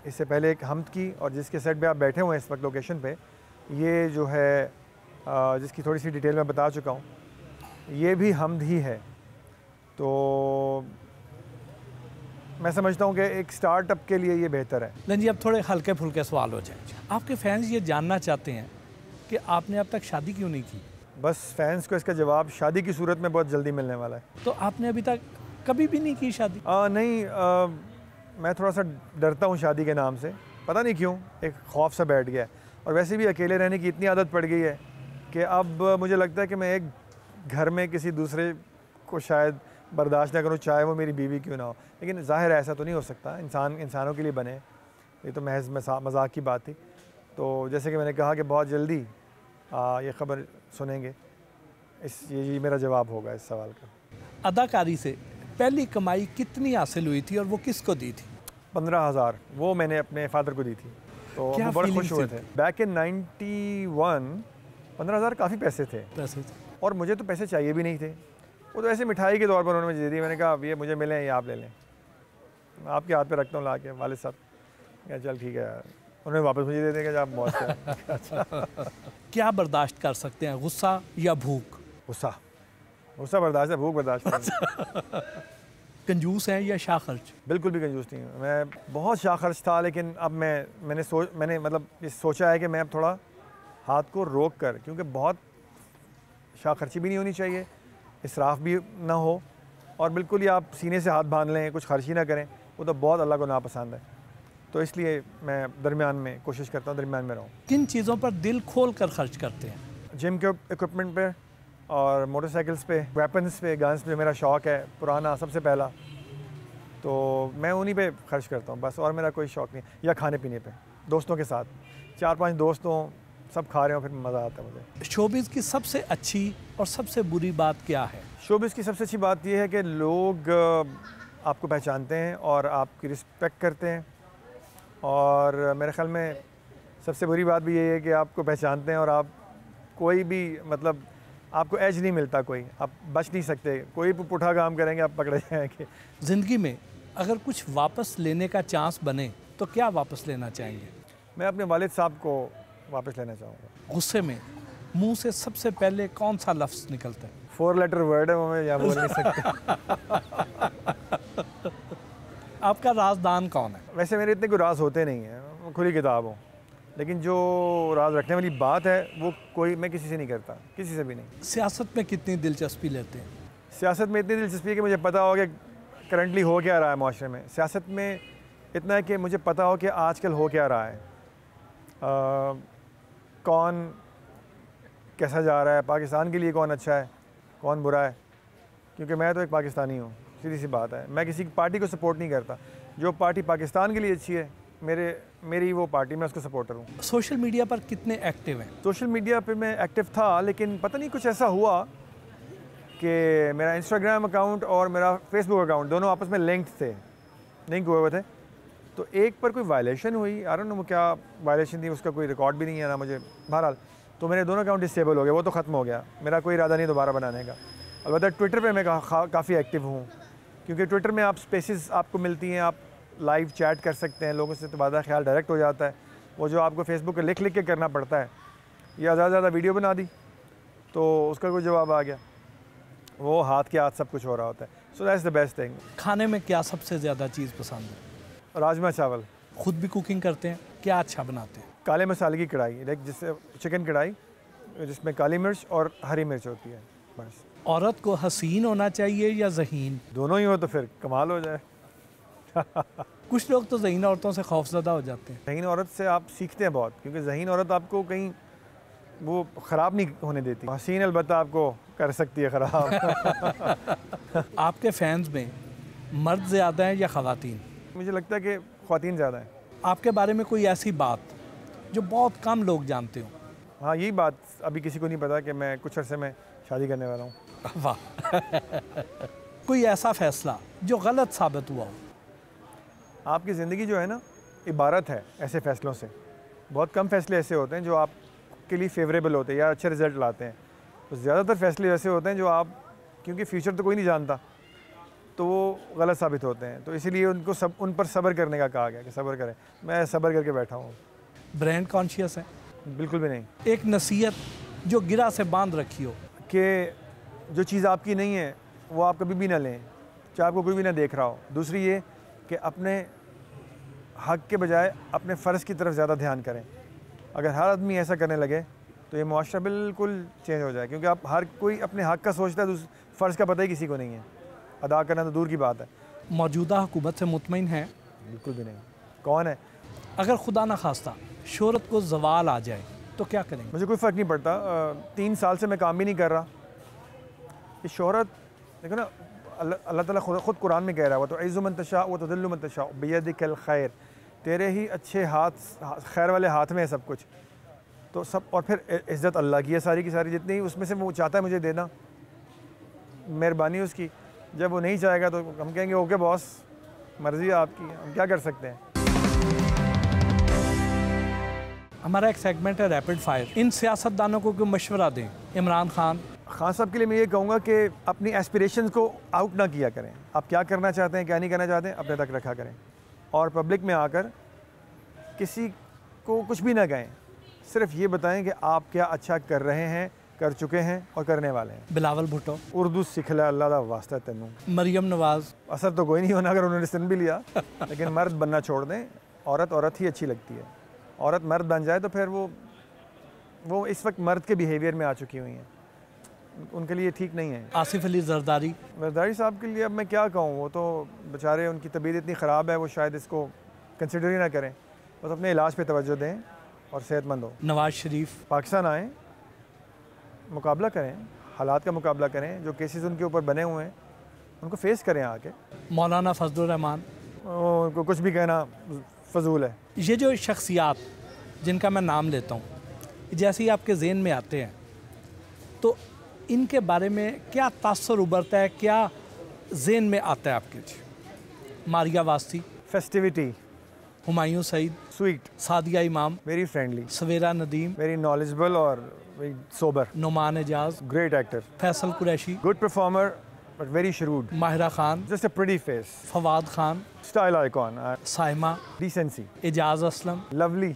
इससे पहले एक हमद की, और जिसके सेट पे आप बैठे हुए हैं इस वक्त लोकेशन पे, ये जो है जिसकी थोड़ी सी डिटेल मैं बता चुका हूँ, ये भी हमद ही है। तो मैं समझता हूँ कि एक स्टार्टअप के लिए ये बेहतर है। लन जी, अब थोड़े हल्के फुल्के सवाल हो जाए। आपके फैंस ये जानना चाहते हैं कि आपने अब तक शादी क्यों नहीं की? बस फैंस को इसका जवाब शादी की सूरत में बहुत जल्दी मिलने वाला है। तो आपने अभी तक कभी भी नहीं की शादी? नहीं, मैं थोड़ा सा डरता हूँ शादी के नाम से, पता नहीं क्यों, एक खौफ सा बैठ गया है। और वैसे भी अकेले रहने की इतनी आदत पड़ गई है कि अब मुझे लगता है कि मैं एक घर में किसी दूसरे को शायद बर्दाश्त ना करूँ, चाहे वो मेरी बीवी क्यों ना हो। लेकिन ज़ाहिर है ऐसा तो नहीं हो सकता, इंसानों के लिए बने, ये तो महज मजाक की बात थी। तो जैसे कि मैंने कहा कि बहुत जल्दी ये ख़बर सुनेंगे। ये मेरा जवाब होगा इस सवाल का। अदाकारी से पहली कमाई कितनी हासिल हुई थी और वो किसको दी थी? 15,000 वो मैंने अपने फादर को दी थी, तो वो बड़े खुश हुए थे। बैक इन 91 15,000 काफ़ी पैसे थे। और मुझे तो पैसे चाहिए भी नहीं थे, वो तो ऐसे मिठाई के तौर पर उन्होंने मुझे दे दी। मैंने कहा अब ये मुझे मिले हैं, ये आप ले लें। आपके हाथ पे रखता हूँ ला के वाले साहब, क्या चल ठीक है यार, उन्हें वापस मुझे दे देंगे जब मौज से। अच्छा क्या बर्दाश्त कर सकते हैं, गुस्सा या भूख? गुस्सा, गुस्सा बर्दाश्त है, भूख बर्दाश्त नहीं। कंजूस हैं या शाह खर्च? बिल्कुल भी कंजूस नहीं हूँ मैं, बहुत शाह खर्च था, लेकिन अब मैंने मतलब ये सोचा है कि मैं अब थोड़ा हाथ को रोक कर, क्योंकि बहुत शाह खर्ची भी नहीं होनी चाहिए, इसराफ भी ना हो, और बिल्कुल ही आप सीने से हाथ बांध लें, कुछ खर्च ही ना करें, वो तो बहुत अल्लाह को नापसंद है। तो इसलिए मैं दरमियान में कोशिश करता हूँ, दरमियान में रहूँ। किन चीज़ों पर दिल खोल कर खर्च करते हैं? जिम के इक्विपमेंट पे और मोटरसाइकिल्स पे, वेपन्स पे, गन्स पे मेरा शौक़ है पुराना सबसे पहला, तो मैं उन्हीं पे खर्च करता हूँ बस, और मेरा कोई शौक़ नहीं। या खाने पीने पे दोस्तों के साथ, 4-5 दोस्त हों, सब खा रहे हो, फिर मज़ा आता है मुझे। शोबिज़ की सबसे अच्छी और सबसे बुरी बात क्या है? शोबिज़ की सबसे अच्छी बात यह है कि लोग आपको पहचानते हैं और आपकी रिस्पेक्ट करते हैं, और मेरे ख़्याल में सबसे बुरी बात भी यही है कि आपको पहचानते हैं और आप कोई भी मतलब आपको एज नहीं मिलता, कोई आप बच नहीं सकते, कोई पुठा काम करेंगे आप पकड़े जाएंगे। ज़िंदगी में अगर कुछ वापस लेने का चांस बने तो क्या वापस लेना चाहेंगे? मैं अपने वालिद साहब को वापस लेना चाहूँगा। गुस्से में मुंह से सबसे पहले कौन सा लफ्ज़ निकलता है? 4 लेटर वर्ड है, वो मैं यहाँ बोल नहीं सकता। आपका राजदान कौन है? वैसे मेरे इतने कोई राज होते नहीं हैं, खुली किताब हो, लेकिन जो राज रखने वाली बात है वो कोई मैं किसी से नहीं करता, किसी से भी नहीं। सियासत में कितनी दिलचस्पी लेते हैं? सियासत में इतनी दिलचस्पी है कि मुझे पता हो कि करंटली हो क्या रहा है माशरे में। सियासत में इतना है कि मुझे पता हो कि आजकल हो क्या रहा है, कौन कैसा जा रहा है, पाकिस्तान के लिए कौन अच्छा है, कौन बुरा है, क्योंकि मैं तो एक पाकिस्तानी हूँ, सीधी सी बात है। मैं किसी पार्टी को सपोर्ट नहीं करता, जो पार्टी पाकिस्तान के लिए अच्छी है, मेरी वो पार्टी, मैं उसको सपोर्टर हूँ। सोशल मीडिया पर कितने एक्टिव हैं? सोशल मीडिया पे मैं एक्टिव था, लेकिन पता नहीं कुछ ऐसा हुआ कि मेरा इंस्टाग्राम अकाउंट और मेरा फेसबुक अकाउंट दोनों आपस में लिंक हुए हुए थे, तो एक पर कोई वायलेशन हुई, आई डोंट नो क्या वायलेशन थी, उसका कोई रिकॉर्ड भी नहीं है ना मुझे, बहरहाल तो मेरे दोनों अकाउंट डिसेबल हो गए, वो तो ख़त्म हो गया, मेरा कोई इरादा नहीं दोबारा बनाने का। अलबत्ता ट्विटर पे मैं काफ़ी एक्टिव हूँ, क्योंकि ट्विटर में आप स्पेसेस आपको मिलती हैं, आप लाइव चैट कर सकते हैं लोगों से, तबादला ख्याल डायरेक्ट हो जाता है। वो जो आपको फेसबुक पर लिख के करना पड़ता है, या ज़्यादा से ज़्यादा वीडियो बना दी तो उसका कोई जवाब आ गया, वो हाथ के हाथ सब कुछ हो रहा होता है। So that's the best thing. खाने में क्या सबसे ज़्यादा चीज़ पसंद है? राजमा चावल। खुद भी कुकिंग करते हैं? क्या अच्छा बनाते हैं? काले मसाले की कढ़ाई, लाइक जिससे चिकन कढ़ाई जिसमें काली मिर्च और हरी मिर्च होती है, बस। औरत को हसीन होना चाहिए या ज़हीन? दोनों ही हो तो फिर कमाल हो जाए। कुछ लोग तो ज़हीन औरतों से खौफज़दा हो जाते हैं। ज़हीन औरत से आप सीखते हैं बहुत, क्योंकि ज़हीन औरत आपको कहीं वो ख़राब नहीं होने देती, हसीन अलबत्ता आपको कर सकती है ख़राब। आपके फैंस में मर्द ज़्यादा हैं या ख़वातीन? मुझे लगता है कि ख़वातीन ज़्यादा हैं। आपके बारे में कोई ऐसी बात जो बहुत कम लोग जानते हों? हाँ, यही बात अभी किसी को नहीं पता कि मैं कुछ अरसे में शादी करने वाला हूँ। वाह। कोई ऐसा फ़ैसला जो गलत साबित हुआ हो? आपकी ज़िंदगी जो है ना, इबारत है ऐसे फ़ैसलों से। बहुत कम फ़ैसले ऐसे होते हैं जो आपके लिए फेवरेबल होते हैं या अच्छे रिज़ल्ट लाते हैं, तो ज़्यादातर फ़ैसले ऐसे होते हैं जो आप, क्योंकि फ्यूचर तो कोई नहीं जानता, तो वो गलत साबित होते हैं, तो इसीलिए उन पर सब्र करने का कहा गया कि सब्र करें। मैं सब्र करके बैठा हूँ। ब्रांड कॉन्शियस है? बिल्कुल भी नहीं। एक नसीहत जो गिरा से बांध रखी हो? कि जो चीज़ आपकी नहीं है वो आप कभी भी ना लें, चाहे आपको कोई भी ना देख रहा हो। दूसरी ये कि अपने हक़ के बजाय अपने फ़र्ज़ की तरफ ज़्यादा ध्यान करें। अगर हर आदमी ऐसा करने लगे तो ये मुआशरा बिल्कुल चेंज हो जाए, क्योंकि आप हर कोई अपने हक़ का सोचता है, फ़र्ज़ का पता ही किसी को नहीं है, अदा करना तो दूर की बात है। मौजूदा हुकूमत से मुतमईन हैं? बिल्कुल भी नहीं। कौन है? अगर खुदा न खास्ता शोहरत को ज़वाल आ जाए तो क्या करेंगे? मुझे कोई फ़र्क नहीं पड़ता। 3 साल से मैं काम भी नहीं कर रहा। ये शोहरत देखो ना, अल्लाह ताला खुद कुरान में कह रहा है, वो तो इज़्ज़ु मन तशा व तुज़िल्लु मन तशा बियदिकल खैर, तेरे ही अच्छे हाथ, खैर वाले हाथ में है सब कुछ। तो सब, और फिर इज़्ज़त अल्लाह की है सारी की सारी, जितनी उसमें से वो चाहता है मुझे देना, मेहरबानी उसकी। जब वो नहीं चाहेगा तो हम कहेंगे ओके बॉस, मर्ज़ी है आपकी, हम क्या कर सकते हैं। हमारा एक सेगमेंट है रैपिड फायर। इन सियासतदानों को कोई मशवरा दें। इमरान खान, खान साहब के लिए मैं ये कहूँगा कि अपनी एस्पिरेशंस को आउट ना किया करें। आप क्या करना चाहते हैं, क्या नहीं करना चाहते हैं, अपने तक रखा करें। और पब्लिक में आकर किसी को कुछ भी ना कहें, सिर्फ ये बताएं कि आप क्या अच्छा कर रहे हैं, कर चुके हैं और करने वाले हैं। बिलावल भुट्टो, उर्दू सीख ला, अल्लाह दा वास्ता तेनू। मरियम नवाज। असर तो कोई नहीं होना अगर उन्होंने सुन भी लिया, लेकिन मर्द बनना छोड़ दें। औरत औरत ही अच्छी लगती है। औरत मर्द बन जाए तो फिर वो इस वक्त मर्द के बिहेवियर में आ चुकी हुई हैं, उनके लिए ठीक नहीं है। आसिफ अली जरदारी। जरदारी साहब के लिए अब मैं क्या कहूँ, वो तो बेचारे उनकी तबीयत इतनी ख़राब है, वो शायद इसको कंसिडर ही ना करें, बस अपने इलाज पे तवज्जो दें और सेहतमंद हो। नवाज शरीफ। पाकिस्तान आएँ, मुकाबला करें, हालात का मुकाबला करें, जो केसेस उनके ऊपर बने हुए हैं उनको फेस करें आके। मौलाना फजलुर रहमान। उनको कुछ भी कहना फजूल है। ये जो शख्सियात जिनका मैं नाम लेता हूँ, जैसे ही आपके ज़हन में आते हैं तो इनके बारे में क्या तासुर उभरता है, क्या ज़हन में आता है आपके? Maria Wasti. Festivity. Humayun Saeed. Sweet. Sadia Imam. Very friendly. Savera Nadeem. Very knowledgeable और very sober. Noman Ejaz. Great actor. Faisal Qureshi. Good performer but very shrewd. Mahira Khan. Just a pretty face. Fawad Khan. Style icon. Saima. Decency. Ejaz Aslam. Lovely.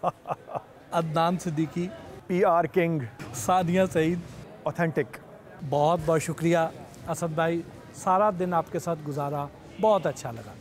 Adnan Siddiqui. PR king. Sadia Saeed. Authentic. बहुत बहुत शुक्रिया असद भाई, सारा दिन आपके साथ गुजारा, बहुत अच्छा लगा।